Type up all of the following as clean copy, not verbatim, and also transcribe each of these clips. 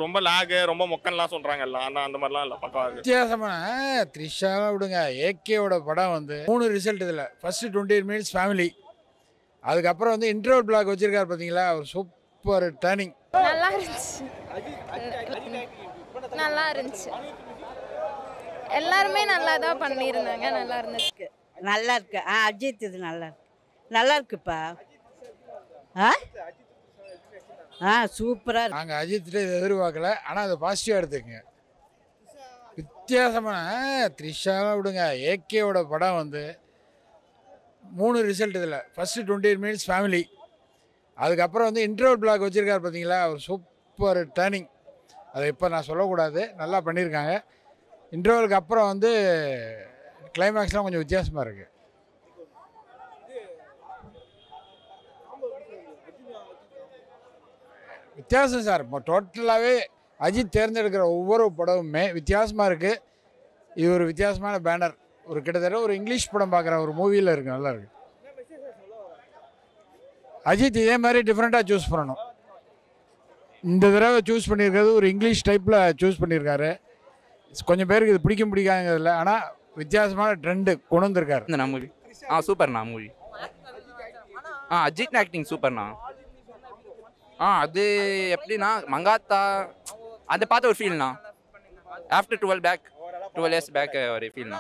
ரொம்ப லேகு ரொம்ப மொக்கன்லாம் சொல்கிறாங்கல்ல, ஆனால் அந்த மாதிரிலாம் இல்லை, பக்காவாக இருக்குது. வித்தியாசமான த்ரிஷாலாம் விடுங்க. ஏகேவோட படம் வந்து 3 ரிசல்ட் இதில். ஃபஸ்ட்டு 28 மினிட்ஸ் ஃபேமிலி, அதுக்கப்புறம் வந்து இன்டர்வல் பிளாக் வச்சுருக்காரு பார்த்தீங்களா, ஒரு சூப்பர் டேர்னிங். நல்லா இருந்துச்சு, நல்லா இருந்துச்சு. எல்லாருமே நல்லா தான் பண்ணியிருந்தாங்க, நல்லா இருந்துச்சு. நல்லா இருக்கு. அஜித் இது நல்லா இருக்கு, நல்லா இருக்குப்பா. சூப்பராக இருக்கு. நாங்கள் அஜித்கிட்ட இதை எதிர்பார்க்கல, ஆனால் அதை பாசிட்டிவாக எடுத்துக்கங்க. வித்தியாசமான த்ரிஷாலாம் விடுங்க. ஏகேவோட படம் வந்து 3 ரிசல்ட் இதில். ஃபஸ்ட்டு 28 மினிட்ஸ் ஃபேமிலி, அதுக்கப்புறம் வந்து இன்டர்வல் பிளாக் வச்சுருக்காரு பார்த்தீங்களா, ஒரு சூப்பர் டேர்னிங். அதை இப்போ நான் சொல்லக்கூடாது, நல்லா பண்ணியிருக்காங்க. இன்டர்வலுக்கு அப்புறம் வந்து கிளைமேக்ஸ்லாம் கொஞ்சம் வித்தியாசமாக இருக்குது. வித்தியாசம் சார். இப்போ டோட்டலாகவே அஜித் தேர்ந்தெடுக்கிற ஒவ்வொரு படமுமே வித்தியாசமாக இருக்குது. இது ஒரு வித்தியாசமான பேனர். ஒரு கிட்டத்தட்ட ஒரு இங்கிலீஷ் படம் பார்க்குற ஒரு மூவியில் இருக்குது, நல்லா இருக்குது. அஜித் இதே மாதிரி டிஃப்ரெண்ட்டாக சூஸ் பண்ணணும். இந்த தடவை சூஸ் பண்ணியிருக்கிறது ஒரு இங்கிலீஷ் டைப்பில் சூஸ் பண்ணியிருக்காரு. கொஞ்சம் பேருக்கு இது பிடிக்காதுங்கிறதில்ல, ஆனால் வித்தியாசமான ட்ரெண்டு கொண்டு வந்திருக்காரு. இந்த மூவி சூப்பர்ண்ணா மூவி. அஜித் ஆக்டிங் சூப்பர்ண்ணா. அது எப்படின்னா மங்காத்தா அதை பார்த்த ஒரு ஃபீல்ண்ணா. ஆஃப்டர் 12 இயர்ஸ் பேக் ஒரு ஃபீல்ண்ணா.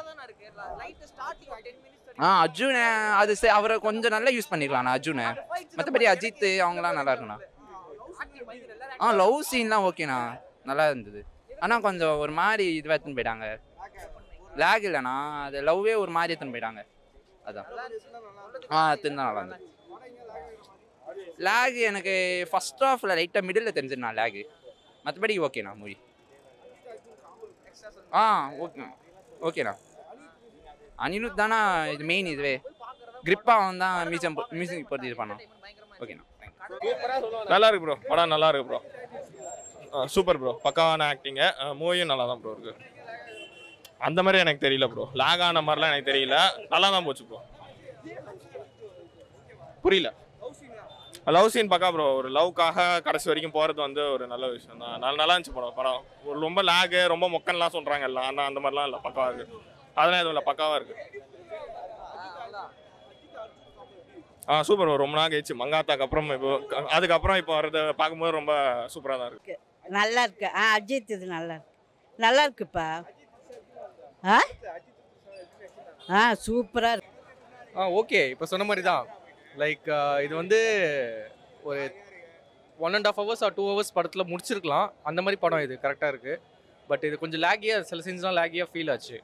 அர்ஜுன் அது அவரை கொஞ்சம் நல்லா யூஸ் பண்ணிக்கலாம்ண்ணா அர்ஜுனை. மற்றபடி அஜித் அவங்களாம் நல்லா இருக்குண்ணா. லவ் சீன்லாம் ஓகேண்ணா, நல்லா இருந்தது. ஆனால் கொஞ்சம் ஒரு மாதிரி இதுவாக எடுத்துன்னு போயிட்டாங்க. லேக் இல்லைண்ணா, அது லவ்வே ஒரு மாதிரி எடுத்துன்னு போயிட்டாங்க. அதான் திருந்தா நல்லா இருந்தது. லேக் எனக்கு ஃபர்ஸ்ட் ஹாஃபில் லைட்டாக மிடில் தெரிஞ்சிருண்ணா லேகு. மற்றபடி ஓகேண்ணா மூவி. ஓகேண்ணா. அனிருத் தானே இது மெயின். இதுவே கிரிப்பாக அவன் தான் மியூசிக் போட்டு இது பண்ணோம். ஓகேண்ணா. நல்லா இருக்கு ப்ரோ, படம் நல்லா இருக்கு ப்ரோ. சூப்பர் ப்ரோ, பக்காவான ஆக்டிங்கு. மூவியும் நல்லா தான் ப்ரோ இருக்குது. அந்த மாதிரி எனக்கு தெரியல ப்ரோ, லேக் ஆன மாதிரிலாம் எனக்கு தெரியல, நல்லா தான் போச்சு ப்ரோ. புரியல. லவ் சீன் பக்கா ப்ரோ. ஒரு லவ்க்காக கடைசி வரைக்கும் போகிறது வந்து ஒரு நல்ல விஷயம் தான். நல்லா இருந்துச்சு படம். ஒரு ரொம்ப லேகு ரொம்ப மொக்கன்லாம் சொல்கிறாங்கல்ல, ஆனால் அந்த மாதிரிலாம் இல்லை, பக்காவாக இருக்குது. அதெல்லாம் எதுவும் இல்லை, பக்காவாக இருக்குது. Super bro. ரொம்ப நாள் கழிச்சு மங்காத்தாக்கு அப்புறம் அதுக்கப்புறம் இப்போ வர்றதை பார்க்கும்போது ரொம்ப சூப்பராக தான் இருக்குது. நல்லா இருக்கு. அஜித் இது நல்லா இருக்கு, நல்லா இருக்குப்பா. சூப்பராக இருக்கு. ஓகே, இப்போ சொன்ன மாதிரி தான். லைக் இது வந்து ஒரு 1.5 hours or 2 hours படத்தில் முடிச்சிருக்கலாம். அந்த மாதிரி படம் இது கரெக்டாக இருக்குது. பட் இது கொஞ்சம் லேகியாக, சில சீன்ஸ்லாம் லேகியாக ஃபீல் ஆச்சு.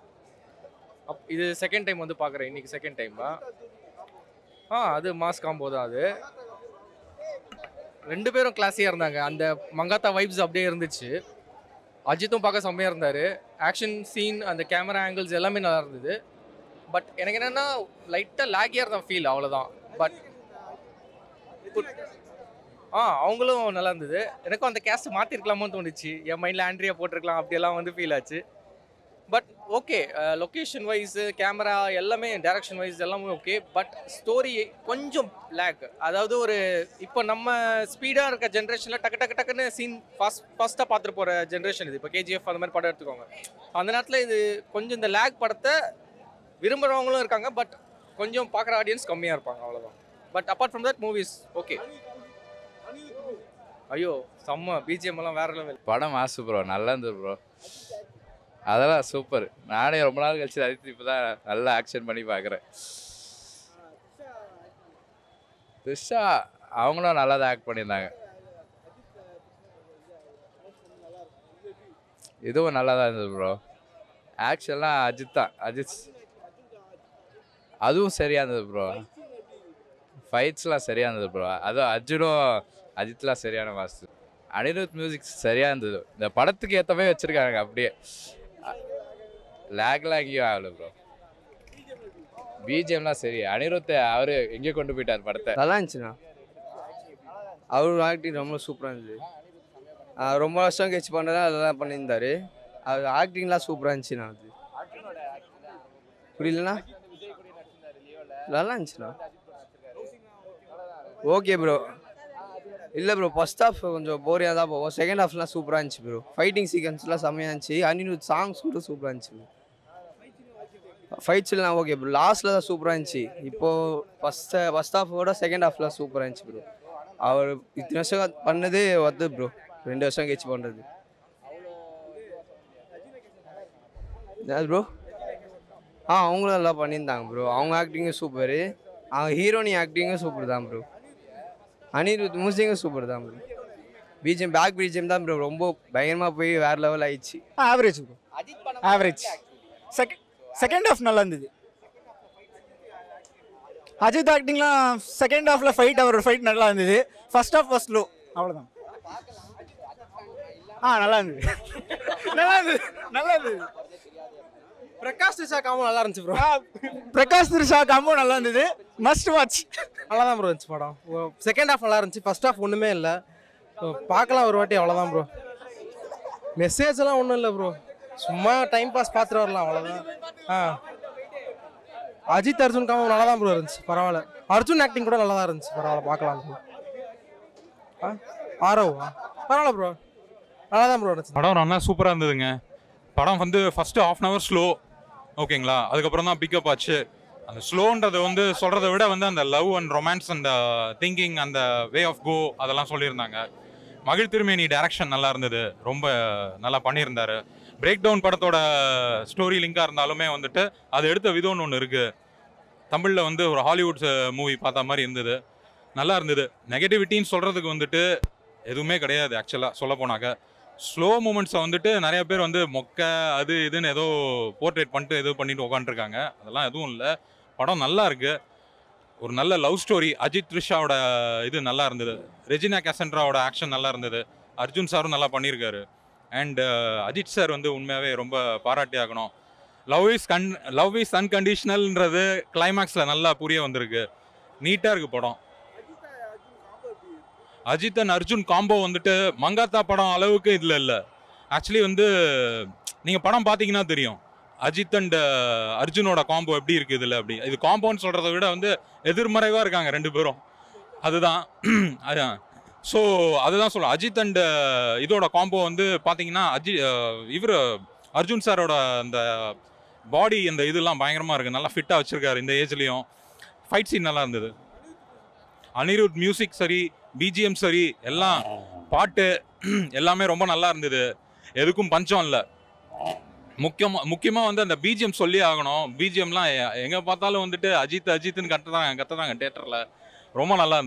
இது செகண்ட் டைம் வந்து பார்க்குறேன், இன்றைக்கி செகண்ட் டைம் தான். அது மாஸ் காம்போ தான். அது 2 பேரும் கிளாஸியாக இருந்தாங்க. அந்த மங்காத்தா வைப்ஸ் அப்படியே இருந்துச்சு. அஜித்தும் பார்க்க செம்மையாக இருந்தார். ஆக்ஷன் சீன், அந்த கேமரா ஆங்கிள்ஸ் எல்லாமே நல்லா இருந்தது. பட் எனக்கு என்னென்னா லைட்டாக லேகியாக தான் ஃபீல், அவ்வளோதான். பட் அவங்களும் நல்லா இருந்தது. எனக்கும் அந்த கேஸ்ட் மாற்றிருக்கலாமோன்னு தோணுச்சு. என் மைண்டில் ஆண்ட்ரியா போட்டிருக்கலாம், அப்படியெல்லாம் வந்து ஃபீல் ஆச்சு. But okay, location wise, camera எல்லாமே, டைரக்ஷன் வைஸ் எல்லாமே ஓகே. பட் ஸ்டோரி கொஞ்சம் லேக். அதாவது ஒரு இப்போ நம்ம ஸ்பீடாக இருக்க ஜென்ரேஷனில் டக்குன்னு சீன் ஃபாஸ்ட்டாக பார்த்துட்டு போகிற ஜென்ரேஷன் இது. இப்போ கேஜிஎஃப் அந்த மாதிரி படம் எடுத்துக்கோங்க. அந்த நேரத்தில் இது கொஞ்சம் இந்த லேக் படத்தை விரும்புகிறவங்களும் இருக்காங்க, பட் கொஞ்சம் பார்க்குற ஆடியன்ஸ் கம்மியாக இருப்பாங்க, அவ்வளோதான். But apart from that movies okay. ஐயோ செம்ம பிஜிஎம் எல்லாம் வேற லெவல். படம் மாசு ப்ரோ, நல்லா இருந்தது ப்ரோ. அதெல்லாம் சூப்பர். நானே ரொம்ப நாள் கழிச்சு அஜித் இப்போ தான் நல்லா ஆக்ஷன் பண்ணி பார்க்குறேன். த்ரிஷா அவங்களும் நல்லா தான் ஆக்ட் பண்ணியிருந்தாங்க. இதுவும் நல்லா தான் இருந்தது ப்ரோ. ஆக்ஷன்லாம் அஜித் அதுவும் சரியாக இருந்தது ப்ரோ. ஃபைட்ஸ்லாம் சரியாக இருந்தது ப்ரோ. அதுவும் அர்ஜுனும் அஜித்லாம் சரியான மாஸ்டர். அனிருத் மியூசிக் சரியாக இருந்தது. இந்த படத்துக்கு ஏற்ற மாதிரி வச்சுருக்காங்க. அப்படியே லேக்லாம் எங்கேயும் ஆகலை ப்ரோ. பிஜிஎம்லாம் சரி. அனிருத் அவர் எங்கேயோ கொண்டு போயிட்டார் படத்தை. நல்லா இருந்துச்சுண்ணா. அவர் ஆக்டிங் ரொம்ப சூப்பராக இருந்துச்சு. ரொம்ப வருஷம் கழிச்சு பண்ணதான் அதெல்லாம் பண்ணியிருந்தார். அவர் ஆக்டிங்லாம் சூப்பராக இருந்துச்சுண்ணா. அது புரியலண்ணா, நல்லா இருந்துச்சுண்ணா. Okay bro. இல்லை ப்ரோ ஃபர்ஸ்ட் ஹாஃப் கொஞ்சம் போரியாக தான் போகும். செகண்ட் ஹாஃப்லாம் சூப்பராக இருந்துச்சு ப்ரோ. ஃபைட்டிங் சீக்வன்ஸ்லாம் செம்மையாக இருந்துச்சு. அனிருத் சாங்ஸ் கூட சூப்பராக இருந்துச்சு ப்ரோ. ஃபைட்ஸ்லாம் okay bro. லாஸ்ட்டில் தான் சூப்பராக இருந்துச்சு. இப்போது ஃபஸ்ட் ஹாஃபோட செகண்ட் ஹாஃப்லாம் சூப்பராக இருந்துச்சு ப்ரோ. அவர் இத்தனை வருஷம் பண்ணது வந்து ப்ரோ 2 வருஷம் கழிச்சு பண்ணுறது ப்ரோ. அவங்களும் நல்லா பண்ணியிருந்தாங்க ப்ரோ. அவங்க ஆக்டிங்கும் சூப்பரு. அவங்க ஹீரோனி ஆக்டிங்கும் சூப்பர் தான் ப்ரோ. அனிருத் மியூசிக்கும் சூப்பர் தான் ப்ரோ. பிஜிஎம் பேக் பிஜிஎம் தான் ப்ரோ ரொம்ப பயங்கரமாக போய் வேறு லெவல் ஆயிடுச்சு. Average bro, average. Second half நல்லா இருந்தது. அஜித் ஆக்டிங்லாம் செகண்ட் ஹாஃபில் அவரோட ஃபைட் நல்லா இருந்தது. ஃபர்ஸ்ட் ஹாஃப் ஃபர்ஸ்ட் லோ, அவ்வளோதான். நல்லா இருந்தது, நல்லா இருந்தது. பிரகாஷ் த்ரிஷா காம்போ நல்லா இருந்துச்சு ப்ரோ. பிரகாஷ் த்ரிஷா காம்போ நல்லா இருந்தது. Must watch. நல்லா தான் ப்ரோ இருந்துச்சு படம். செகண்ட் ஹாஃப் நல்லா இருந்துச்சு. ஃபர்ஸ்ட் ஹாஃப் ஒன்றுமே இல்லை. பார்க்கலாம் ஒரு வாட்டி, அவ்வளோதான் ப்ரோ. மெசேஜ்லாம் ஒன்றும் இல்லை ப்ரோ. சும்மா டைம் பாஸ் பார்த்துட்டு வரலாம், அவ்வளோதான். அஜித் அர்ஜுன் காம்போ நல்லா தான் ப்ரோ இருந்துச்சு. பரவாயில்ல. அர்ஜுன் ஆக்டிங் கூட நல்லா தான் இருந்துச்சு. பரவாயில்ல, பார்க்கலாம் ப்ரோ. ஆரோவா பரவாயில்ல ப்ரோ, நல்லா தான் ப்ரோ இருந்துச்சு. படம் நல்லா சூப்பராக இருந்ததுங்க. படம் வந்து ஃபஸ்ட்டு ½ hour ஸ்லோ, ஓகேங்களா. அதுக்கப்புறம் தான் பிக்கப் ஆச்சு. அந்த ஸ்லோன்றது வந்து சொல்கிறத விட வந்து அந்த லவ் அண்ட் ரொமான்ஸ் அந்த திங்கிங் அந்த வே ஆஃப் கோ அதெல்லாம் சொல்லியிருந்தாங்க. மகிழ் திருமேனி டைரக்ஷன் நல்லா இருந்தது, ரொம்ப நல்லா பண்ணியிருந்தாரு. பிரேக் டவுன் படத்தோட ஸ்டோரி லிங்காக இருந்தாலுமே வந்துட்டு அது எடுத்த விதம்னு ஒன்று இருக்குது. தமிழில் வந்து ஒரு ஹாலிவுட் மூவி பார்த்த மாதிரி இருந்தது, நல்லா இருந்தது. நெகட்டிவிட்டின்னு சொல்கிறதுக்கு வந்துட்டு எதுவுமே கிடையாது. ஆக்சுவலாக சொல்ல போனாக்க ஸ்லோ மூமெண்ட்ஸை வந்துட்டு நிறைய பேர் வந்து மொக்க அது இதுன்னு ஏதோ போர்ட்ரேட் பண்ணிட்டு ஏதோ பண்ணிட்டு உட்காந்துருக்காங்க. அதெல்லாம் எதுவும் இல்லை. படம் நல்லா இருக்குது. ஒரு நல்ல லவ் ஸ்டோரி. அஜித் த்ரிஷாவோட இது நல்லா இருந்தது. ரெஜினா கேசன்ட்ராவோட ஆக்ஷன் நல்லா இருந்தது. அர்ஜுன் சாரும் நல்லா பண்ணியிருக்காரு. அண்ட் அஜித் சார் வந்து உண்மையாகவே ரொம்ப பாராட்டி ஆகணும். லவ் இஸ் அன்கண்டிஷனல்ன்றது கிளைமேக்ஸில் நல்லா புரிய வந்திருக்கு. நீட்டாக இருக்குது படம். அஜித் அண்ட் அர்ஜுன் காம்போ வந்துட்டு மங்காத்தா படம் அளவுக்கு இதில் இல்லை. ஆக்சுவலி வந்து நீங்கள் படம் பார்த்தீங்கன்னா தெரியும் அஜித் அண்ட் அர்ஜுனோட காம்போ எப்படி இருக்குது இதில். அப்படி இது காம்போன்னு சொல்கிறத விட வந்து எதிர்மறைவாக இருக்காங்க 2 பேரும். அதுதான் அதுதான். ஸோ அதுதான் சொல்லுவோம். அஜித் அண்ட் இதோட காம்போ வந்து பார்த்தீங்கன்னா இவர் அர்ஜுன் சாரோட அந்த பாடி அந்த இதெல்லாம் பயங்கரமாக இருக்குது. நல்லா ஃபிட்டாக வச்சுருக்காரு இந்த ஏஜ்லேயும். ஃபைட் சீன் நல்லா இருந்தது. அனிருத் மியூசிக் சரி, பிஜிஎம் சரி, எல்லாம் பாட்டு எல்லாமே ரொம்ப நல்லா இருந்தது. எதுக்கும் பஞ்சம் இல்லை. முக்கியமாக வந்து அந்த பிஜிஎம் சொல்லி ஆகணும். பிஜிஎம்லாம் எங்கே பார்த்தாலும் வந்துட்டு அஜித்துன்னு கத்துறாங்க தேட்டரில். ரொம்ப நல்லா இருந்தது.